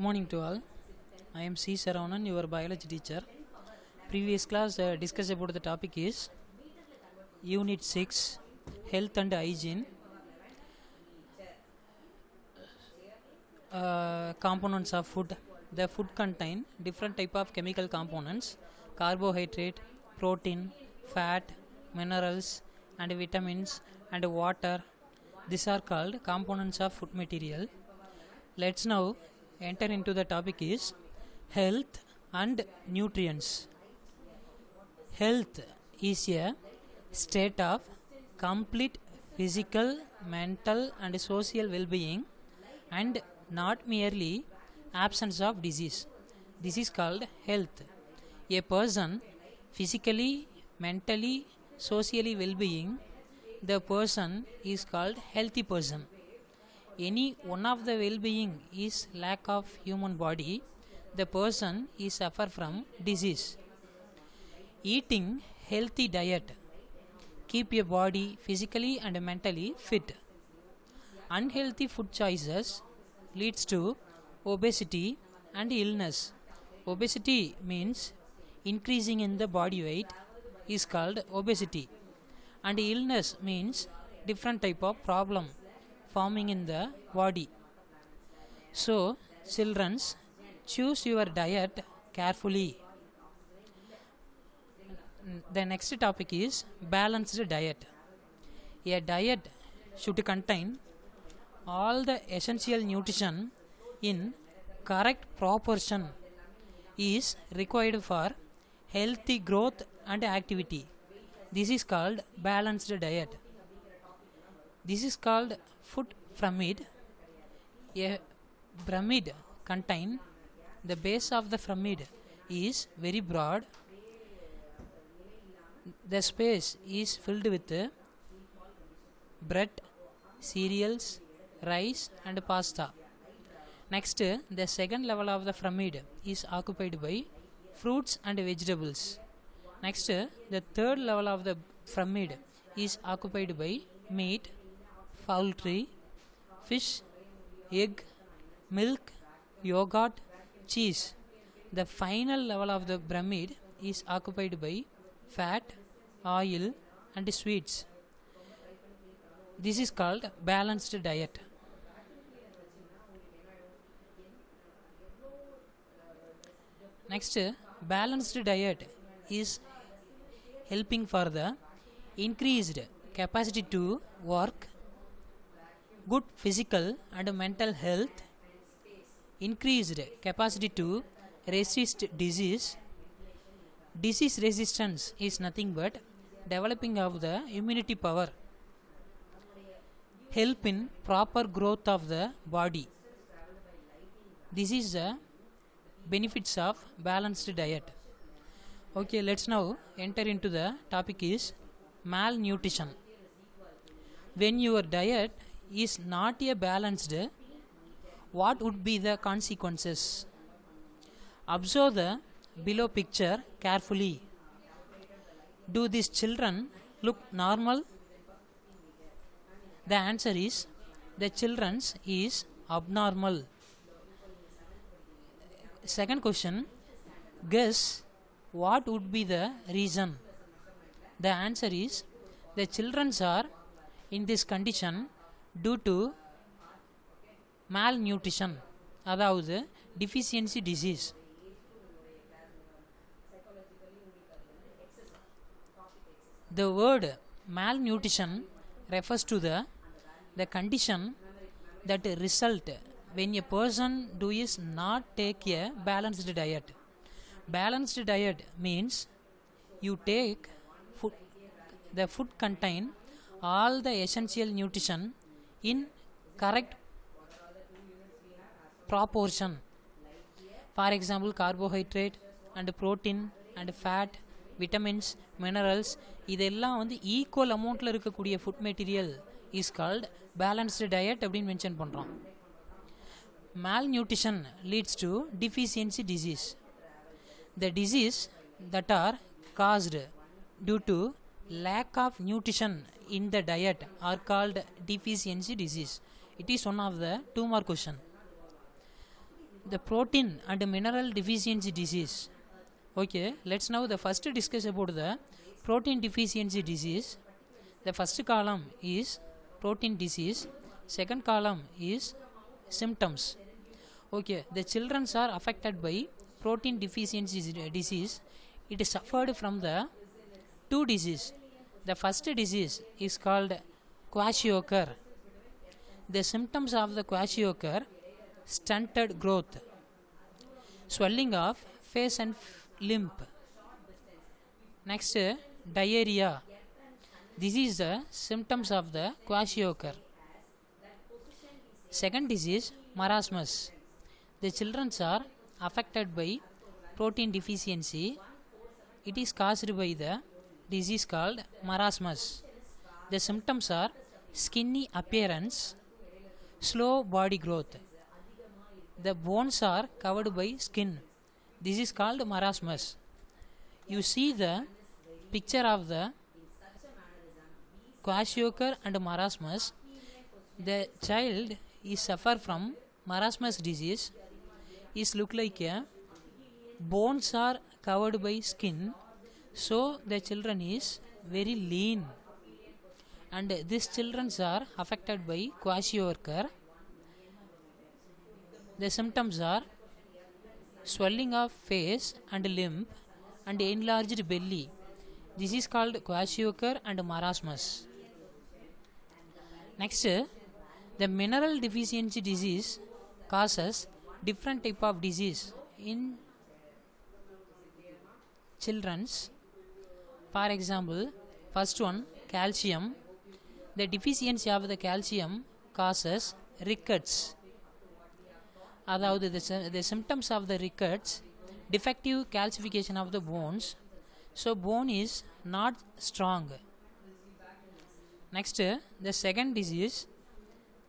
Good morning to all. I am C. Saravanan, your biology teacher. Previous class discussed about the topic is Unit 6, Health and Hygiene. Components of food. The food contain different type of chemical components: carbohydrate, protein, fat, minerals, and vitamins, and water. These are called components of food material. Let's now enter into the topic is health and nutrients. Health is a state of complete physical, mental, and social well-being, and not merely absence of disease. This is called health. A person physically, mentally, socially well-being, the person is called healthy person. Any one of the well-being is lack of human body, the person is suffer from disease. Eating healthy diet keep your body physically and mentally fit. Unhealthy food choices leads to obesity and illness. Obesity means increasing in the body weight is called obesity, and illness means different type of problem forming in the body. So, children, choose your diet carefully. The next topic is balanced diet. A diet should contain all the essential nutrition in correct proportion is required for healthy growth and activity. This is called balanced diet. This is called food pyramid. A pyramid contain the base of the pyramid is very broad. The space is filled with bread, cereals, rice, and pasta. Next, the second level of the pyramid is occupied by fruits and vegetables. Next, the third level of the pyramid is occupied by meat, poultry, fish, egg, milk, yogurt, cheese. The final level of the pyramid is occupied by fat, oil, and sweets. This is called balanced diet. Next, balanced diet is helping for the increased capacity to work, good physical and mental health, increased capacity to resist disease. Disease resistance is nothing but developing of the immunity power, help in proper growth of the body. This is the benefits of balanced diet. Okay, let's now enter into the topic is malnutrition. When your diet is not a balanced, what would be the consequences? Observe the below picture carefully. Do these children look normal? The answer is the children's is abnormal. Second question, guess what would be the reason? The answer is the children are in this condition due to malnutrition, அதாவது deficiency disease. The word malnutrition refers to the condition that result when a person does not take a balanced diet. Balanced diet means you take food, the food contain all the essential nutrition in correct proportion. For example, carbohydrate and protein and fat, vitamins, minerals, இதெல்லாம் வந்து equal அமௌண்ட்டில் இருக்கக்கூடிய food material is called balanced diet அப்படின்னு mention பண்ணுறோம். Malnutrition leads to deficiency disease. The disease that are caused due to lack of nutrition in the diet are called deficiency disease. It is one of the 2 mark question. The protein and mineral deficiency disease. Okay, let's now the first discuss about the protein deficiency disease. The first column is protein disease, second column is symptoms. Okay, the children are affected by protein deficiency disease. It is suffered from the two disease. The first disease is called kwashiorkor. The symptoms of the kwashiorkor: stunted growth, swelling of face and limb. Next, diarrhea. This is the symptoms of the kwashiorkor. Second disease, marasmus. The children are affected by protein deficiency. It is caused by the disease called marasmus. The symptoms are skinny appearance, slow body growth. The bones are covered by skin. This is called marasmus. You see the picture of the kwashiorkor and marasmus. The child is suffer from marasmus disease. Is look like a bones are covered by skin, so the children is very lean, and these children are affected by kwashiorkor. The symptoms are swelling of face and limb and enlarged belly. This is called kwashiorkor and marasmus. Next, the mineral deficiency disease causes different type of disease in children's. For example, first one, calcium. The deficiency of the calcium causes rickets. The symptoms of the rickets: defective calcification of the bones, so bone is not strong. Next, the second disease,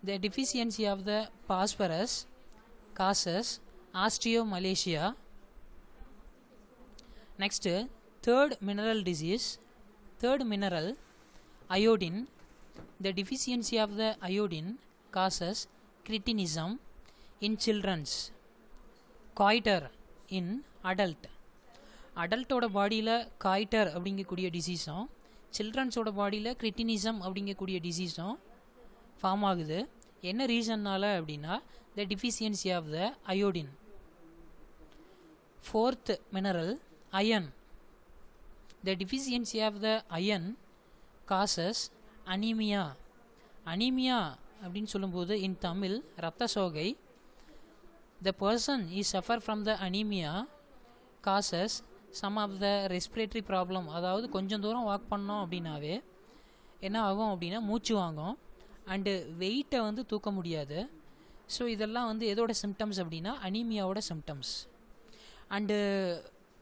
the deficiency of the phosphorus causes osteomalacia. Next, third mineral disease, third mineral, iodine. The deficiency of the iodine causes cretinism in children's, goiter in adult. அடல்ட்டோட பாடியில் goitre அப்படிங்கக்கூடிய டிசீஸும் சில்ட்ரன்ஸோட பாடியில் cretinism அப்படிங்கக்கூடிய டிசீஸும் form ஆகுது. என்ன ரீசன்னால் அப்படின்னா the deficiency of the iodine. Fourth mineral, iron. The deficiency of the iron causes anaemia. Anaemia அப்படின்னு சொல்லும்போது இன் தமிழ் இரத்த சோகை. The person is suffer from the anaemia causes some of the respiratory problem. அதாவது கொஞ்சம் தூரம் வாக் பண்ணோம் அப்படின்னாவே என்ன ஆகும் அப்படின்னா மூச்சு வாங்கும் அண்டு வெயிட்டை வந்து தூக்க முடியாது. ஸோ இதெல்லாம் வந்து எதோட சிம்டம்ஸ் அப்படின்னா அனீமியாவோட சிம்டம்ஸ். அண்டு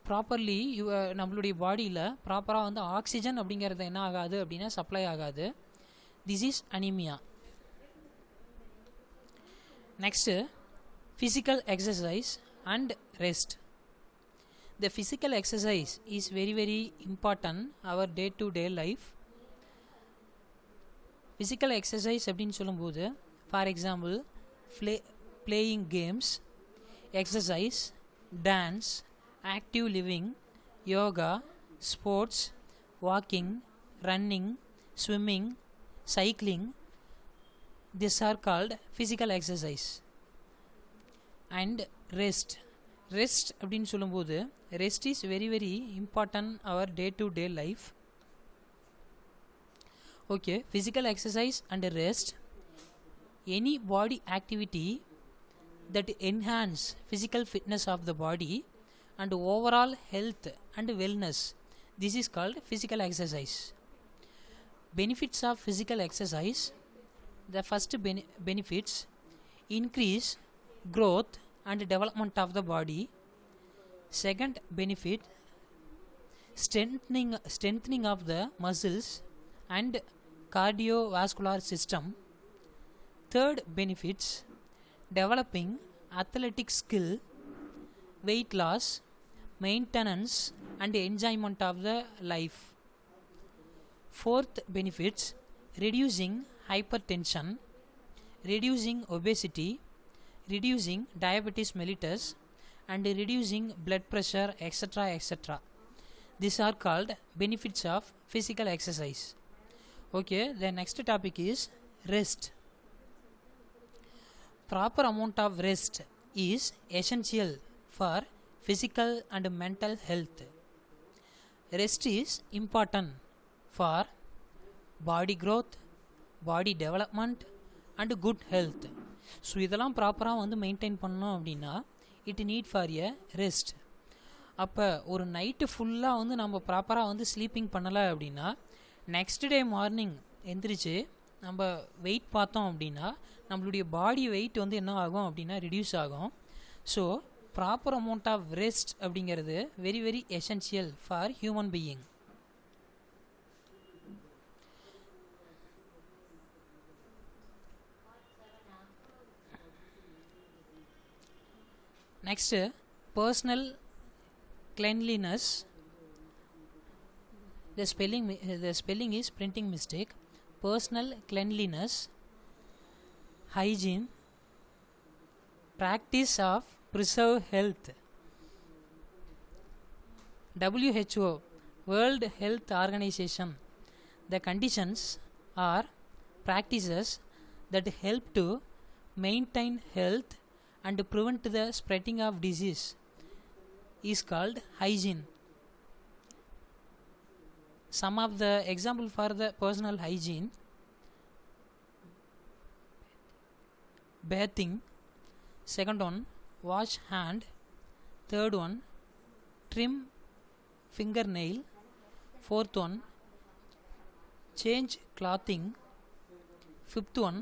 ப்ராப்பர்லி நம்மளுடைய பாடியில் ப்ராப்பராக வந்து ஆக்சிஜன் அப்படிங்கிறது என்ன ஆகாது அப்படின்னா சப்ளை ஆகாது. This is anaemia. Next physical exercise and rest. The physical exercise is very very important our day to day life. Physical exercise அப்படினு சொல்லும்போது for example playing games, exercise, dance, active living, yoga, sports, walking, running, swimming, cycling, these are called physical exercise. And rest அப்படின்னு சொல்லும்போது rest is very very important our day to day life. Okay, physical exercise and rest, any body activity that enhance physical fitness of the body and overall health and wellness, this is called physical exercise. Benefits of physical exercise. The first benefits: increase growth and development of the body. Second benefit: strengthening of the muscles and cardiovascular system. Third benefits: developing athletic skill, weight loss, maintenance and enjoyment of the life. Fourth benefits: reducing hypertension, reducing obesity, reducing diabetes mellitus and reducing blood pressure, etc. etc. These are called benefits of physical exercise. Okay, the next topic is rest. Proper amount of rest is essential for physical and mental health. Rest is important for body growth, body development and good health. So இதெல்லாம் ப்ராப்பராக வந்து maintain பண்ணோம் அப்படின்னா it need for a rest. அப்போ ஒரு night ஃபுல்லாக வந்து நம்ம ப்ராப்பராக வந்து ஸ்லீப்பிங் பண்ணலை அப்படின்னா நெக்ஸ்ட் டே மார்னிங் எந்திரிச்சு நம்ம வெயிட் பார்த்தோம் அப்படின்னா நம்மளுடைய பாடி வெயிட் வந்து என்ன ஆகும் அப்படின்னா ரிடியூஸ் ஆகும். So proper amount of rest அப்படிங்கிறது very very essential for human being. Next, personal cleanliness. The spelling is printing mistake. Personal cleanliness, hygiene, practice of preserve health. WHO, World Health Organization. The conditions are practices that help to maintain health and prevent the spreading of disease is called hygiene. Some of the example for the personal hygiene: bathing, second one wash hand, third one trim fingernail, fourth one change clothing, fifth one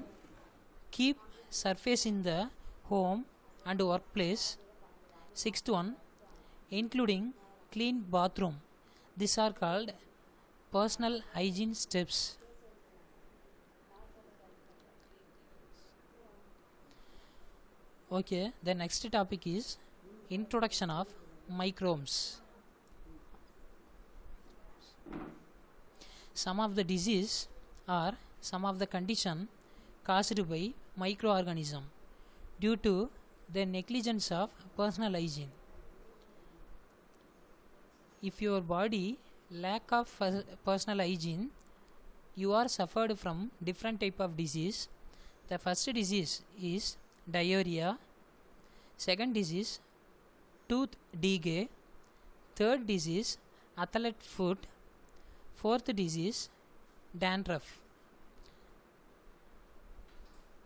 keep surface in the home and workplace, sixth one including clean bathroom. These are called personal hygiene steps. Okay, the next topic is introduction of microbes. Some of the disease or some of the condition caused by microorganism due to the negligence of personal hygiene. If your body lack of personal hygiene, you are suffered from different type of disease. The first disease is diarrhea, second disease tooth decay, third disease athlete foot, fourth disease dandruff.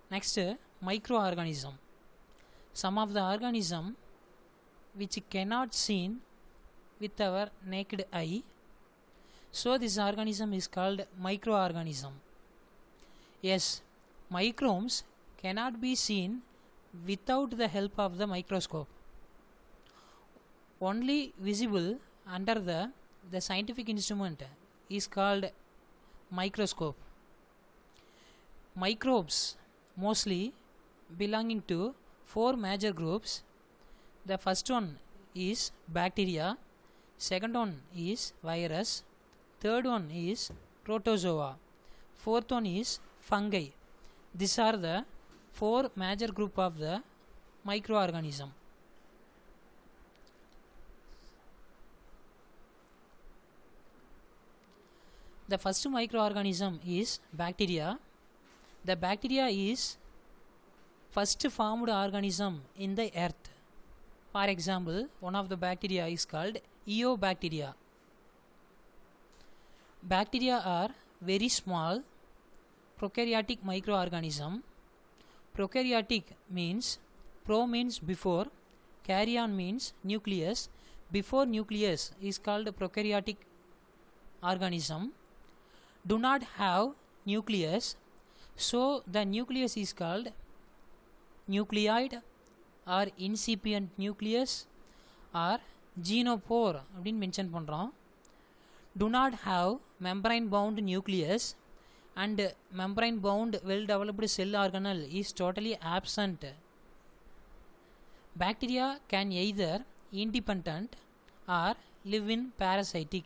Next, microorganism. Some of the organism which cannot seen with our naked eye, so this organism is called microorganism. Yes, microbes cannot be seen without the help of the microscope. Only visible under the scientific instrument is called microscope. Microbes mostly belonging to four major groups. The first one is bacteria, second one is virus, third one is protozoa, fourth one is fungi. These are the four major group of the microorganism. The first microorganism is bacteria. The bacteria is first formed organism in the earth. For example, one of the bacteria is called Eobacteria. Bacteria are very small prokaryotic microorganism. Prokaryotic means pro means before, karyon means nucleus. Before nucleus is called prokaryotic organism. Do not have nucleus, so the nucleus is called nucleoid or incipient nucleus or genopore அப்படின்னு mention பண்ணுறோம். Do not have membrane bound nucleus and membrane bound well developed cell organelle is totally absent. Bacteria can either independent or live in parasitic.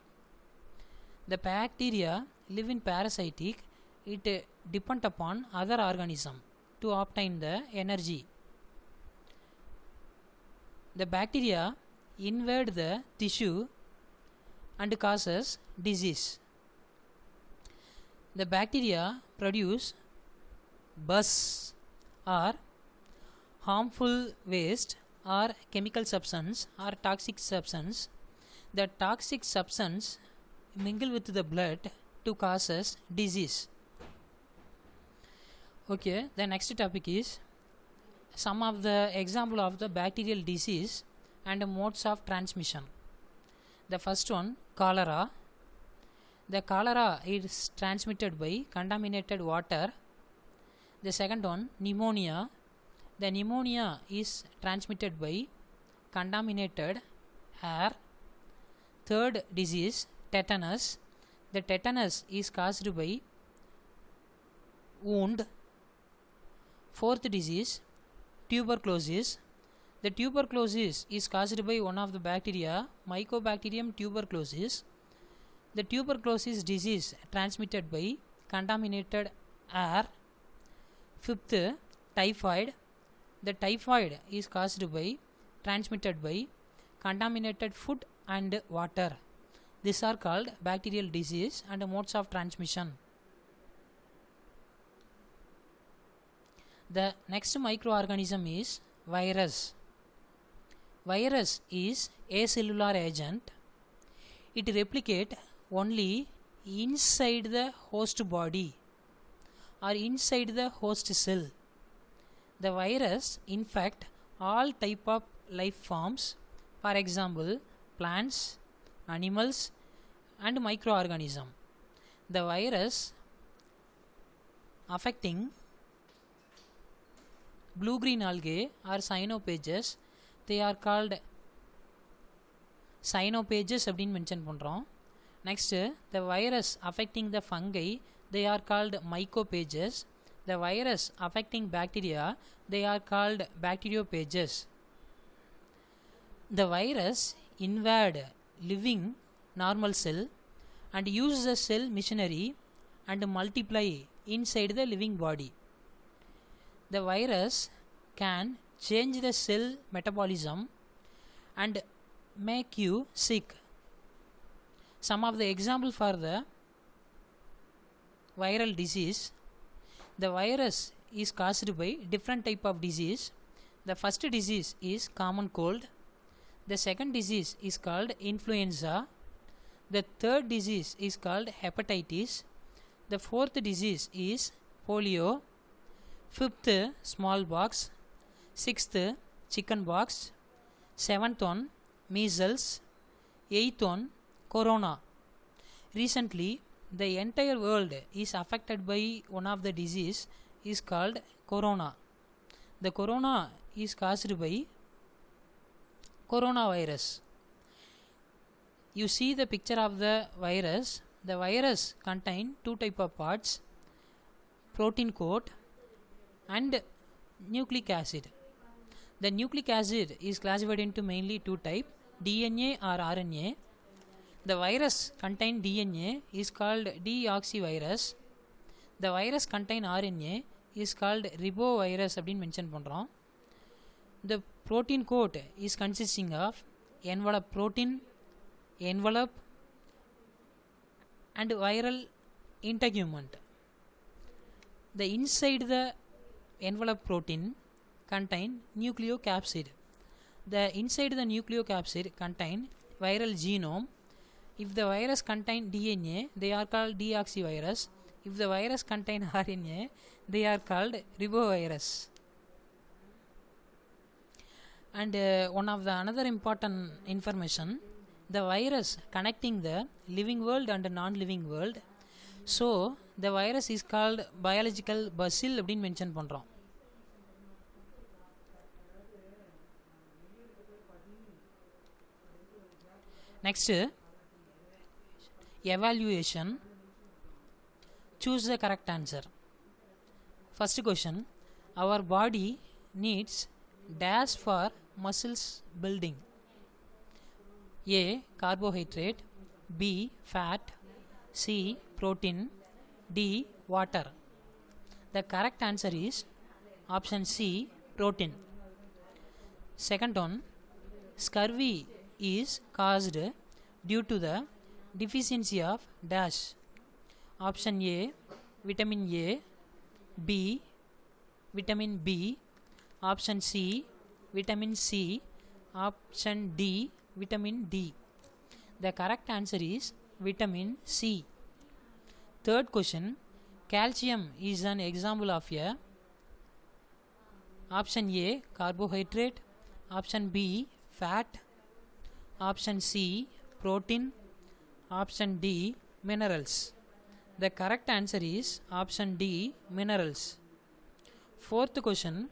The bacteria live in parasitic, it depend upon other organism to obtain the energy. The bacteria invade the tissue and causes disease. The bacteria produce buzz or harmful waste or chemical substance or toxic substance. The toxic substance mingle with the blood to causes disease. Okay, the next topic is some of the example of the bacterial disease and modes of transmission. The first one, cholera. The cholera is transmitted by contaminated water. The second one, pneumonia. The pneumonia is transmitted by contaminated air. Third disease, tetanus. The tetanus is caused by wound. Fourth disease, tuberculosis. The tuberculosis is caused by one of the bacteria, Mycobacterium tuberculosis. The tuberculosis disease transmitted by contaminated air. Fifth, typhoid. The typhoid is caused by transmitted by contaminated food and water. These are called bacterial disease and modes of transmission. The next microorganism is virus. Virus is acellular agent. It replicate only inside the host body or inside the host cell. The virus infect all type of life forms, for example plants, animals and microorganism. The virus affecting blue-green algae or cyanophages, they are called cyanophages அப்படினு mention பண்றோம். Next, the virus affecting the fungi, they are called mycophages. The virus affecting bacteria, they are called bacteriophages. The virus invade living normal cell and use the cell machinery and multiply inside the living body. The virus can change the cell metabolism and make you sick. Some of the example for the viral disease, the virus is caused by different type of disease. The first disease is common cold. The second disease is called influenza. The third disease is called hepatitis. The fourth disease is polio. Fifth, smallpox. Sixth, chickenpox. Seventh one, measles. Eighth one, corona. Recently, the entire world is affected by one of the disease is called corona. The corona is caused by coronavirus. You see the picture of the virus. The virus contain two type of parts, protein coat and nucleic acid. The nucleic acid is classified into mainly two type, DNA or RNA. The virus contain DNA is called deoxyvirus. The virus contain RNA is called ribovirus அப்படினு mention பண்றோம். The protein coat is consisting of envelope protein, envelope and viral integument. The inside the envelope protein contain nucleocapsid. The inside the nucleocapsid contain viral genome. If the virus contain DNA, they are called deoxyvirus. If the virus contain RNA, they are called ribovirus. And one of the another important information, the virus connecting the living world and non-living world. So the virus is called biological bacil அப்படினு mention பண்றோம். Next, evaluation. Choose the correct answer. First question, our body needs dash for muscles building. A, carbohydrate. B, fat. C, protein. D, water. The correct answer is option C, protein. Second one, Scurvy is caused due to the deficiency of dash. Option A, vitamin A. B, vitamin B. Option C, vitamin C. Option D, vitamin D. The correct answer is vitamin C. Third question, calcium is an example of a. Option A, carbohydrate. Option B, fat. Option C, protein. Option D, minerals. The correct answer is option D, minerals. Fourth question,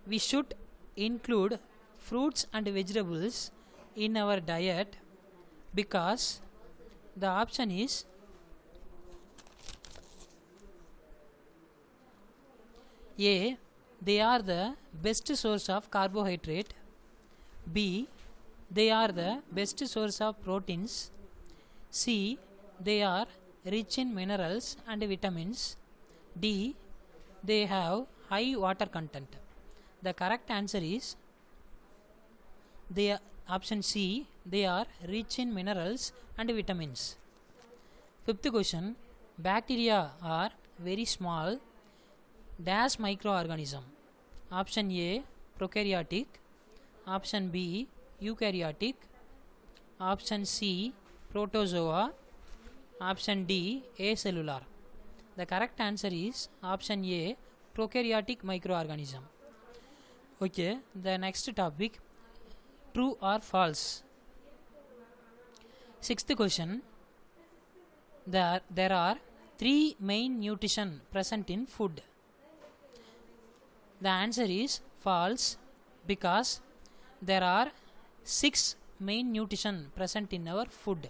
we should include fruits and vegetables in our diet because the option is A, they are the best source of carbohydrate. B, they are the best source of proteins. C, they are rich in minerals and vitamins. D, they have high water content. The correct answer is option C, they are rich in minerals and vitamins. Fifth question, bacteria are very small dash microorganism. Option A, prokaryotic. Option B, eukaryotic. Option C, protozoa. Option D, acellular. The correct answer is option A, prokaryotic microorganism. Okay, the next topic, true or false. Sixth question, there are three main nutrition present in food. The answer is false because there are 6 main nutrition present in our food: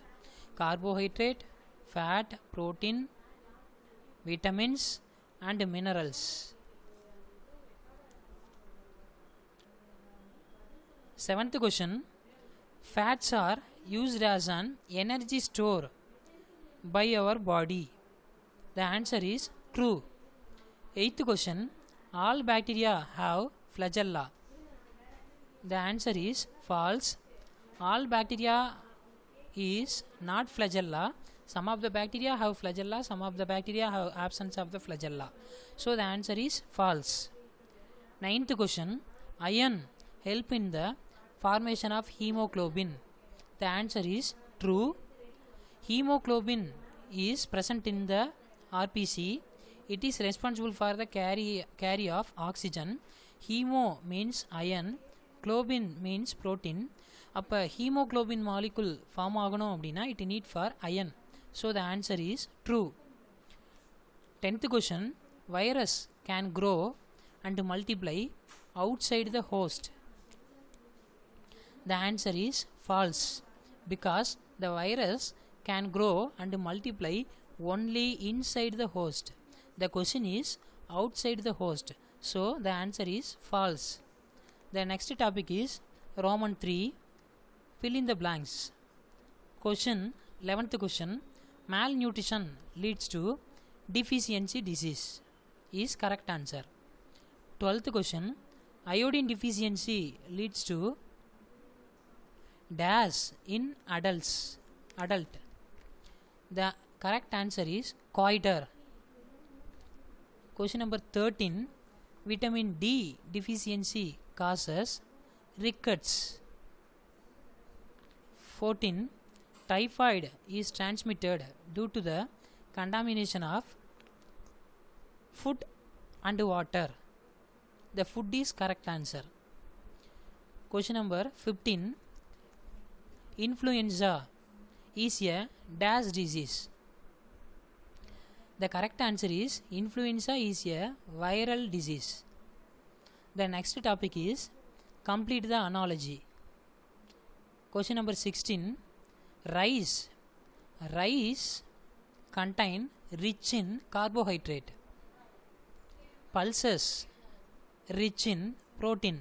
carbohydrate, fat, protein, vitamins and minerals. Seventh question, fats are used as an energy store by our body. The answer is true. Eighth question, all bacteria have flagella. The answer is false. All bacteria is not flagella. Some of the bacteria have flagella, some of the bacteria have absence of the flagella. So the answer is false. Ninth question, iron help in the formation of hemoglobin. The answer is true. Hemoglobin is present in the RPC. It is responsible for the carry of oxygen. Hemo means iron, globin means protein. அப்போ hemoglobin molecule form ஆகணும் அப்படின்னா it need for iron. So the answer is true. 10th question, virus can grow and multiply outside the host. The answer is false because the virus can grow and multiply only inside the host. The question is outside the host. So the answer is false. The next topic is Roman 3. Fill in the blanks. Question 11th question, malnutrition leads to deficiency disease is correct answer. 12th question, iodine deficiency leads to dash in adult. The correct answer is goiter. Question number 13, vitamin D deficiency causes rickets. 14, typhoid is transmitted due to the contamination of food and water. The food is correct answer. Question number 15, influenza is a dash disease. The correct answer is influenza is a viral disease. The next topic is complete the analogy. Question number 16, rice contain rich in carbohydrate. Pulses rich in protein.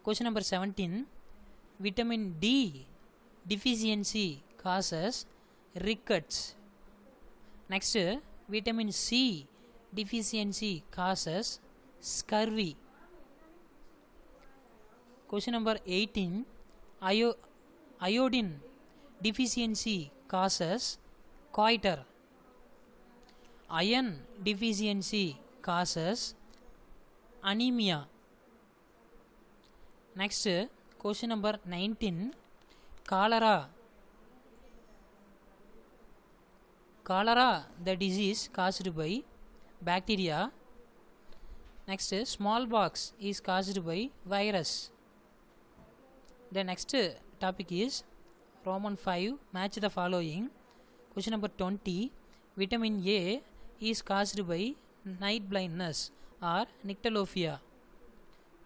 Question number 17, vitamin D deficiency causes rickets. Next, vitamin C deficiency causes scurvy. Question number 18. Iodine deficiency causes goiter. Iron deficiency causes anemia. Next, question number 19. Cholera. Cholera, the disease caused by bacteria. Next, smallpox is caused by virus. The next topic is Roman 5. Match the following. Question number 20. Vitamin A is caused by night blindness or nyctalophia.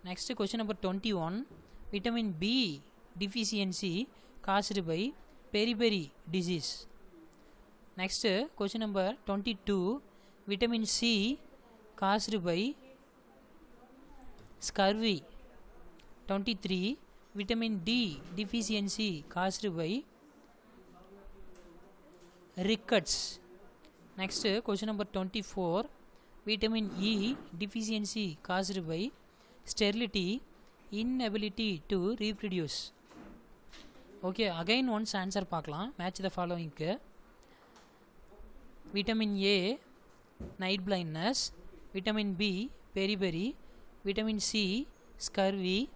Next, question number 21. Vitamin B deficiency caused by beriberi disease. Next, question number 22. Vitamin C caused by scurvy. 23. Vitamin D deficiency caused by rickets. Next, question number 24. Vitamin E deficiency caused by sterility, inability to reproduce. Okay, again once answer பார்க்கலாம். Match the following. Vitamin A night blindness, vitamin B beriberi, vitamin C scurvy,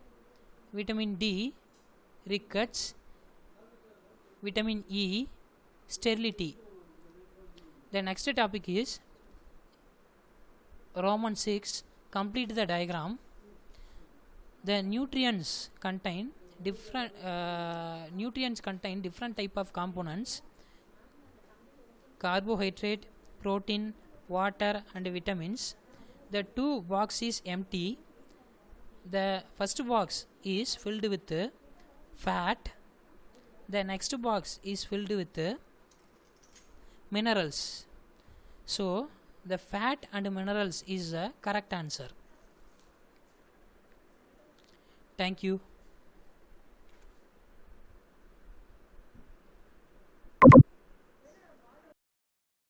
vitamin D rickets, vitamin E sterility. The next topic is Roman 6. Complete the diagram. The nutrients contain different type of components: carbohydrate, protein, water and vitamins. The two box is empty. The first box is filled with fat. The next box is filled with minerals. So the fat and minerals is the correct answer. Thank you.